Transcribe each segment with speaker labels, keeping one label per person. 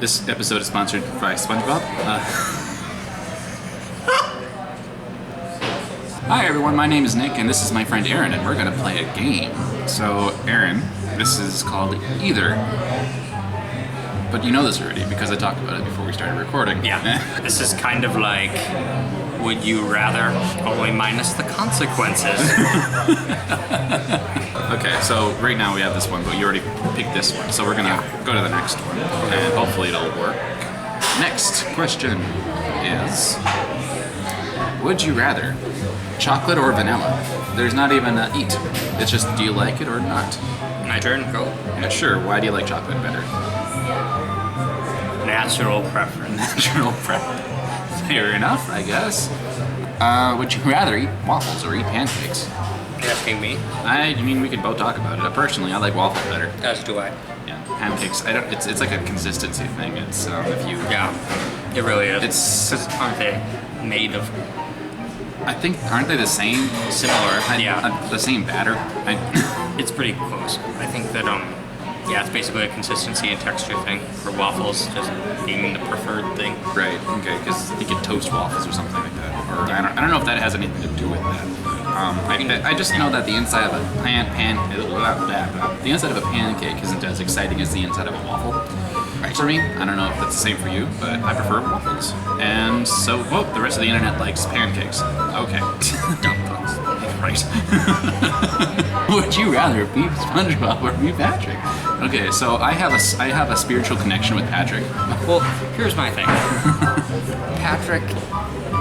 Speaker 1: This episode is sponsored by SpongeBob. Hi everyone, my name is Nick, and this is my friend Aaron, and we're gonna play a game. So, Aaron, this is called Either. But you know this already because I talked about it before we started recording.
Speaker 2: Yeah. This is kind of like Would You Rather, only minus the consequences.
Speaker 1: Okay, so right now we have this one, but you already picked this one, so we're gonna go to the next one, and hopefully it'll work. Next question is, would you rather chocolate or vanilla? There's not even a eat. It's just, do you like it or not?
Speaker 2: My turn, go.
Speaker 1: Yeah, sure. Why do you like chocolate better?
Speaker 2: Natural preference.
Speaker 1: Natural preference. Fair enough, I guess. Would you rather eat waffles or eat pancakes?
Speaker 2: You're asking me?
Speaker 1: I mean, we could both talk about it. Personally, I like waffles better.
Speaker 2: As do I.
Speaker 1: Yeah, pancakes. I don't. It's like a consistency thing. It's if you.
Speaker 2: Yeah, it really is.
Speaker 1: It's.
Speaker 2: 'Cause aren't they made of
Speaker 1: I think aren't they the same?
Speaker 2: similar?
Speaker 1: The same batter.
Speaker 2: It's pretty close. I think that yeah, it's basically a consistency and texture thing for waffles, just being the preferred thing.
Speaker 1: Right. Okay. Because I think you toast waffles or something like that. Or I don't know if that has anything to do with that. I just know that the inside of a the inside of a pancake isn't as exciting as the inside of a waffle. Right. For me, I don't know if that's the same for you, but I prefer waffles. And so, well, the rest of the internet likes pancakes. Okay. Dumb thoughts. Right. Would you rather be SpongeBob or be Patrick? Okay, so I have a spiritual connection with Patrick.
Speaker 2: Well, here's my thing. Patrick,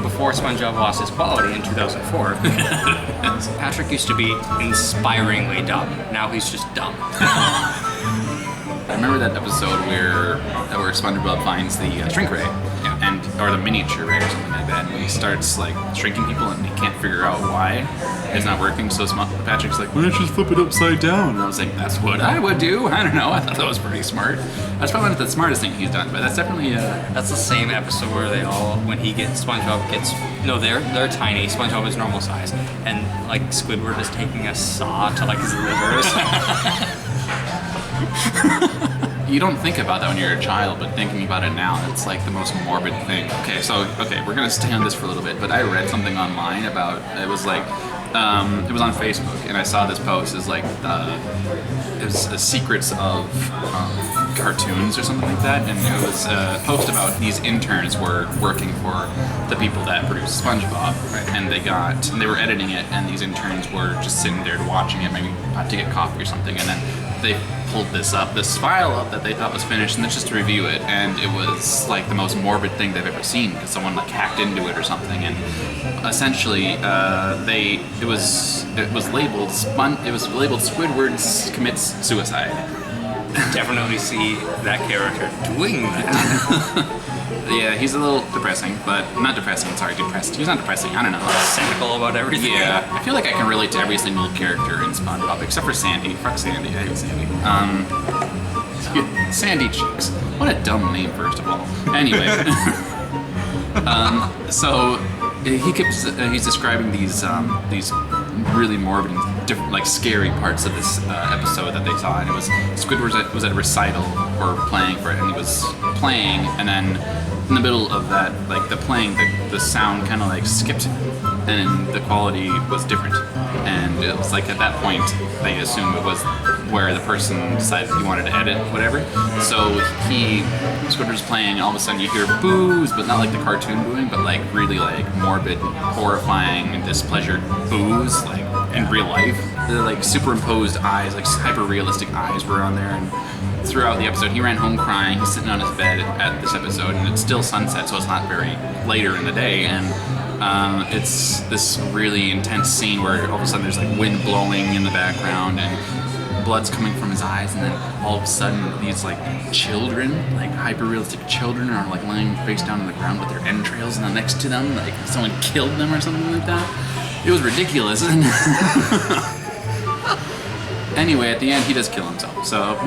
Speaker 2: before SpongeBob lost his quality in 2004, Patrick used to be inspiringly dumb. Now he's just dumb.
Speaker 1: I remember that episode where SpongeBob finds the shrink ray, or the miniature ray or something like that, and he starts like shrinking people, and he can't figure out why it's not working. So Patrick's like, "Why don't you just flip it upside down?" And I was like, "That's what I would do." I don't know. I thought that was pretty smart. That's probably not the smartest thing he's done, but that's definitely.
Speaker 2: That's the same episode where SpongeBob gets. No, they're tiny. SpongeBob is normal size, and like Squidward is taking a saw to like his livers.
Speaker 1: You don't think about that when you're a child, but thinking about it now, it's like the most morbid thing. Okay, we're gonna stay on this for a little bit, but I read something online about, it was like, it was on Facebook, and I saw this post, it was the secrets of cartoons or something like that, and it was a post about these interns were working for the people that produced SpongeBob, right? And they were editing it, and these interns were just sitting there watching it, maybe to get coffee or something, and then they pulled this file up that they thought was finished, and just to review it, and it was like the most morbid thing they've ever seen because someone like hacked into it or something, and essentially it was labeled Squidward commits suicide.
Speaker 2: Definitely see that character doing that.
Speaker 1: Yeah, he's a little depressing, but not depressing. Sorry, depressed. He's not depressing. I don't know.
Speaker 2: Cynical about everything.
Speaker 1: Yeah, I feel like I can relate to every single character in SpongeBob except for Sandy. Fuck Sandy. I hate Sandy. Sandy Cheeks. What a dumb name, first of all. Anyway, so he's describing these really morbid and like scary parts of this episode that they saw, and it was Squidward was at a recital or playing for it, and he was playing, and then in the middle of that, like the playing, the sound kind of like skipped, and the quality was different, and it was like at that point they assumed it was where the person decided he wanted to edit whatever. So Squidward's playing, and all of a sudden you hear boos, but not like the cartoon booing, but like really like morbid, horrifying, displeasured boos, like in real life. The like superimposed eyes, like hyper realistic eyes were on there, and throughout the episode he ran home crying. He's sitting on his bed at this episode, and it's still sunset, so it's not very later in the day, and it's this really intense scene where all of a sudden there's like wind blowing in the background, and blood's coming from his eyes, and then all of a sudden these like children, like hyper-realistic children, are like laying face down on the ground with their entrails, and then next to them like someone killed them or something like that. It was ridiculous. Anyway, at the end he does kill himself, so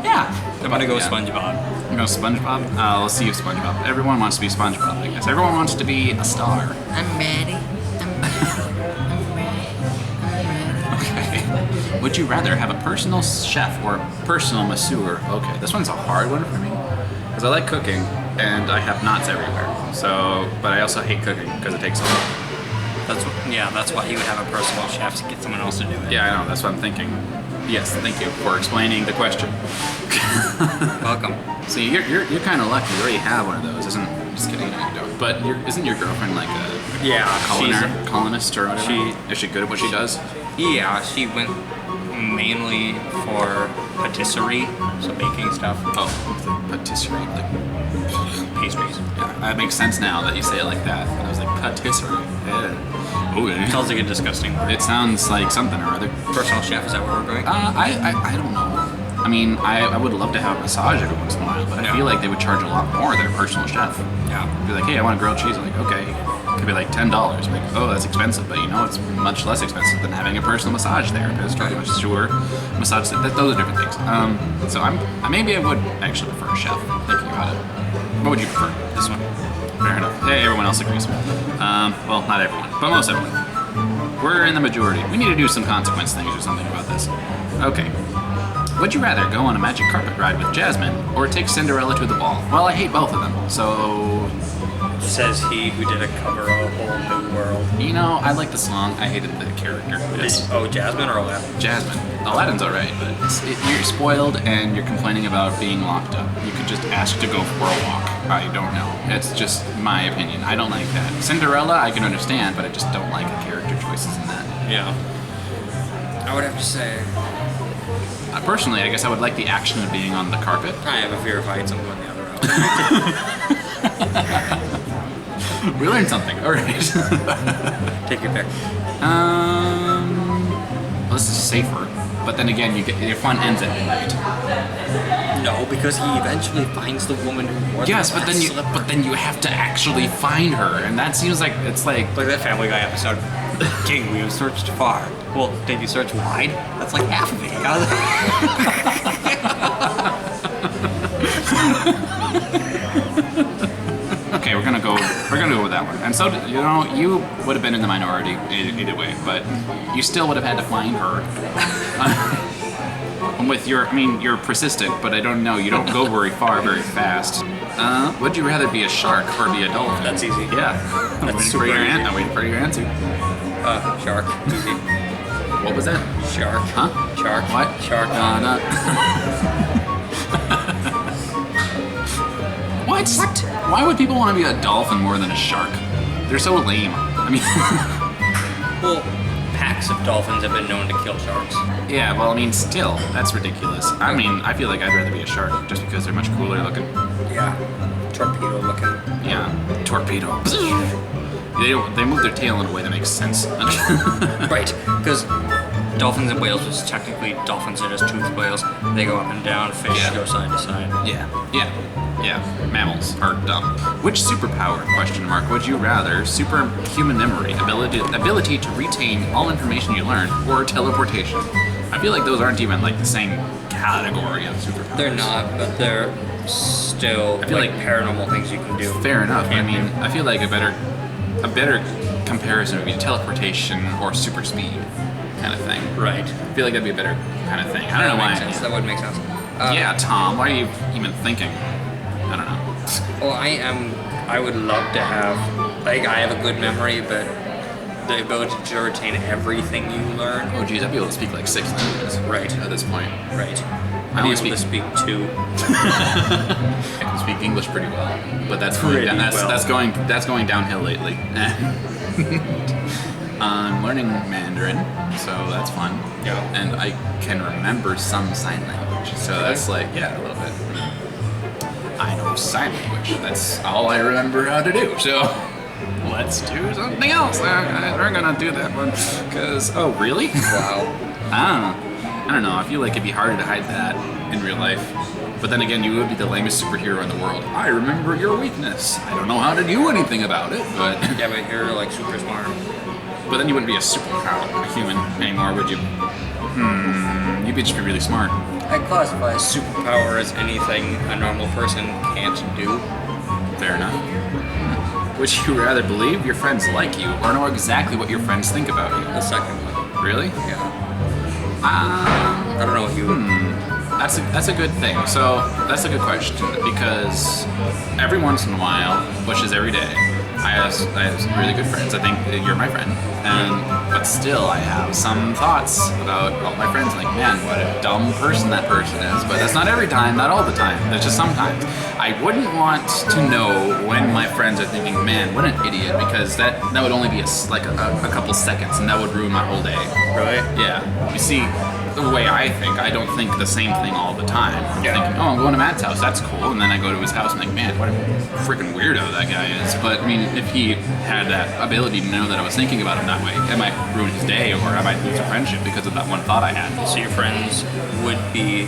Speaker 1: yeah.
Speaker 2: I'm gonna go SpongeBob.
Speaker 1: You know SpongeBob? Let's see if SpongeBob. Everyone wants to be SpongeBob, I guess. Everyone wants to be a star.
Speaker 2: I'm ready.
Speaker 1: Okay. Would you rather have a personal chef or a personal masseur? Okay, this one's a hard one for me because I like cooking and I have knots everywhere. So, but I also hate cooking because it takes a lot.
Speaker 2: That's why you would have a personal chef to get someone else to do it.
Speaker 1: Yeah, I know. That's what I'm thinking. Yes, thank you for explaining the question.
Speaker 2: Welcome.
Speaker 1: See, you're kind of lucky. You already have one of those, isn't? Just kidding, no, you don't. But isn't your girlfriend like a colonist or whatever? Is she good at what she does?
Speaker 2: Yeah, she went mainly for patisserie, so baking stuff.
Speaker 1: Oh, patisserie, like
Speaker 2: pastries.
Speaker 1: Yeah, that makes sense now that you say it like that. And I was like, patisserie. Yeah. Oh, yeah.
Speaker 2: Sounds like a disgusting word.
Speaker 1: It sounds like something or other.
Speaker 2: Personal chef, is that where we're going?
Speaker 1: I don't know. I mean, I would love to have a massage every once in a while, but I feel like they would charge a lot more than a personal chef.
Speaker 2: Yeah.
Speaker 1: Be like, hey, I want a grilled cheese. I'm like, okay. Could be like $10. I'm like, oh, that's expensive, but it's much less expensive than having a personal massage therapist or a masseur massage. Those are different things. So maybe I would actually prefer a chef. Thinking about it. What would you prefer? This one. Fair enough. Hey, everyone else agrees. Well, not everyone, but most everyone. We're in the majority. We need to do some consequence things or something about this. Okay. Would you rather go on a magic carpet ride with Jasmine or take Cinderella to the ball? Well, I hate both of them, so...
Speaker 2: Says he who did a cover of A Whole New World.
Speaker 1: I like the song. I hated the character.
Speaker 2: Jasmine or Aladdin?
Speaker 1: Jasmine. Aladdin's alright, but you're spoiled and you're complaining about being locked up. You could just ask to go for a walk. I don't know. It's just my opinion. I don't like that. Cinderella, I can understand, but I just don't like the character choices in that.
Speaker 2: Yeah. I would have to say...
Speaker 1: Personally, I guess I would like the action of being on the carpet.
Speaker 2: I have a fear of heights. I'm going the other route.
Speaker 1: We learned something. All right.
Speaker 2: Take your pick.
Speaker 1: Well, this is safer, but then again, your fun ends at midnight.
Speaker 2: No, because he eventually finds the woman who wore
Speaker 1: Yes,
Speaker 2: the
Speaker 1: but then you have to actually find her, and that seems like it's like
Speaker 2: that Family Guy episode. King, we have searched far. Well, did you search wide? That's like half of it.
Speaker 1: Okay, we're gonna go with that one. And so you would have been in the minority either way, but you still would have had to find her. With you're persistent, but I don't know. You don't go very far, very fast. Would you rather be a shark or be a dolphin?
Speaker 2: That's easy.
Speaker 1: Yeah. I'm waiting for your answer.
Speaker 2: Shark. Easy.
Speaker 1: What was that?
Speaker 2: Shark.
Speaker 1: Huh?
Speaker 2: Shark.
Speaker 1: What?
Speaker 2: Shark.
Speaker 1: What? Why would people want to be a dolphin more than a shark? They're so lame.
Speaker 2: Well, packs of dolphins have been known to kill sharks.
Speaker 1: Yeah, well, still, that's ridiculous. I feel like I'd rather be a shark just because they're much cooler looking.
Speaker 2: Yeah. Torpedo looking.
Speaker 1: Yeah. Torpedo. They move their tail in a way that makes sense.
Speaker 2: Right, because dolphins and whales is technically dolphins are just toothed whales. They go up and down, fish go side to side.
Speaker 1: Yeah. Mammals are dumb. Which superpower, would you rather? Superhuman memory, ability to retain all information you learn, or teleportation? I feel like those aren't even like the same category of superpowers.
Speaker 2: They're not, but they're still like paranormal things you can do.
Speaker 1: Fair enough. I feel like a better comparison would be teleportation or super speed kind of thing.
Speaker 2: Right.
Speaker 1: I feel like that'd be a better kind of thing. I don't know why.
Speaker 2: That would make sense.
Speaker 1: Yeah, Tom, why are you even thinking? I don't know.
Speaker 2: Well, I would love to have, I have a good memory, but the ability to retain everything you learn.
Speaker 1: Oh geez, I'd be able to speak like 6 languages.
Speaker 2: Right.
Speaker 1: At this point.
Speaker 2: Right.
Speaker 1: I only
Speaker 2: speak 2.
Speaker 1: I can speak English pretty well, but that's going downhill lately. I'm learning Mandarin, so that's fun.
Speaker 2: Yeah.
Speaker 1: And I can remember some sign language, so that's a little bit. I know sign language. That's all I remember how to do. So let's do something else. We're gonna do that one because really?
Speaker 2: Wow.
Speaker 1: I don't know. I feel like it'd be harder to hide that in real life. But then again, you would be the lamest superhero in the world. I remember your weakness. I don't know how to do anything about it, but
Speaker 2: yeah, but you're like super smart.
Speaker 1: But then you wouldn't be a human anymore, would you? You'd just be really smart.
Speaker 2: I classify a superpower as anything a normal person can't do.
Speaker 1: Fair enough. Would you rather believe your friends like you or know exactly what your friends think about you?
Speaker 2: The second one.
Speaker 1: Really?
Speaker 2: Yeah. I don't know if you.
Speaker 1: That's a good thing. So that's a good question because every once in a while, which is every day, I have some really good friends. I think you're my friend, but still I have some thoughts about all my friends. Like, man, what a dumb person that person is. But that's not every time, not all the time. That's just sometimes. I wouldn't want to know when my friends are thinking, man, what an idiot, because that would only be a couple seconds, and that would ruin my whole day.
Speaker 2: Really?
Speaker 1: Yeah. You see, the way I think, I don't think the same thing all the time. I'm thinking, oh, I'm going to Matt's house, that's cool. And then I go to his house and I'm like, man, what a freaking weirdo that guy is. But I mean, if he had that ability to know that I was thinking about him that way, it might ruin his day, or I might lose a friendship because of that one thought I had.
Speaker 2: So your friends would be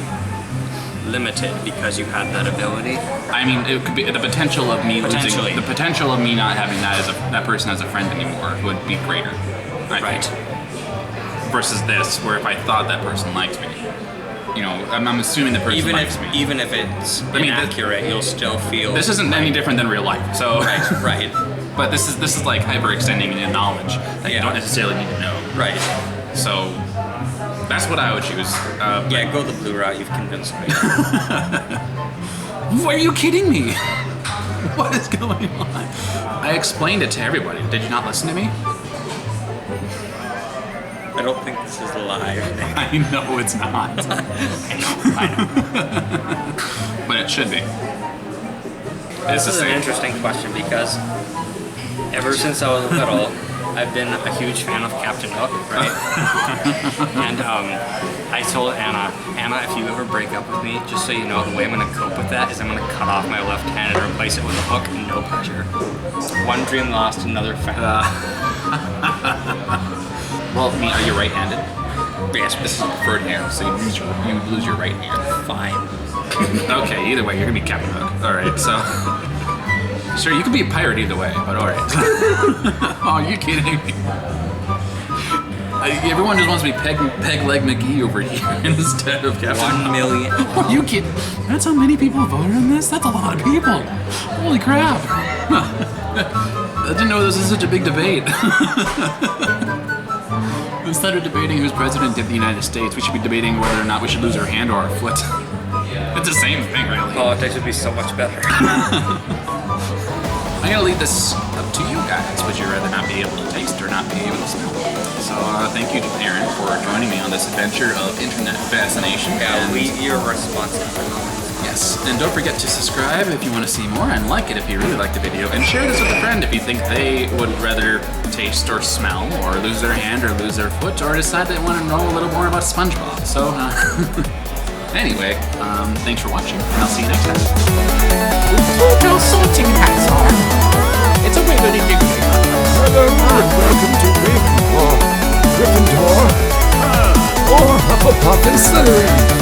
Speaker 2: limited because you had that ability?
Speaker 1: I mean, it could be the potential of me losing, the potential of me not having that person as a friend anymore would be greater. I think. Versus this, where if I thought that person liked me, you know, I'm assuming the person likes me.
Speaker 2: Even if it's inaccurate, you'll still feel.
Speaker 1: This isn't any different than real life. So
Speaker 2: right.
Speaker 1: But this is like hyperextending in knowledge that you don't necessarily need to know.
Speaker 2: Right.
Speaker 1: So that's what I would choose.
Speaker 2: Go the blue route. You've convinced me.
Speaker 1: Are you kidding me? What is going on? I explained it to everybody. Did you not listen to me?
Speaker 2: I don't think this is live.
Speaker 1: I know it's not.
Speaker 2: I know.
Speaker 1: But it should be.
Speaker 2: This is an interesting question because ever since I was little, I've been a huge fan of Captain Hook, right? And I told Anna, if you ever break up with me, just so you know, the way I'm going to cope with that is I'm going to cut off my left hand and replace it with a hook, no pressure. One dream lost, another found.
Speaker 1: Well, I mean, are you right-handed?
Speaker 2: Yes.
Speaker 1: This is a preferred hand, so you lose your right hand.
Speaker 2: Fine.
Speaker 1: Okay, either way, you're gonna be Captain Hook. Alright, so... Sure, you can be a pirate either way, but alright. Oh, you kidding me? Everyone just wants to be Peg Leg McGee over here instead of Captain Hook.
Speaker 2: 1 million.
Speaker 1: Oh, you kidding? That's how many people voted on this? That's a lot of people. Holy crap. I didn't know this was such a big debate. Instead of debating who's president of the United States, we should be debating whether or not we should lose our hand or our foot. It's the same thing, really.
Speaker 2: Politics would be so much better.
Speaker 1: I'm gonna leave this up to you guys. Would you rather not be able to taste or not be able to smell? So thank you to Aaron for joining me on this adventure of internet fascination.
Speaker 2: Yeah, you're responsible.
Speaker 1: Yes, and don't forget to subscribe if you want to see more, and like it if you really like the video, and share this with a friend if you think they would rather taste or smell, or lose their hand or lose their foot, or decide they want to know a little more about SpongeBob. So, anyway, thanks for watching, and I'll see you next time.
Speaker 3: How sorting hats are. It's a way that hello and welcome to Ravenclaw, Gryffindor, or Hufflepuff and Slytherin.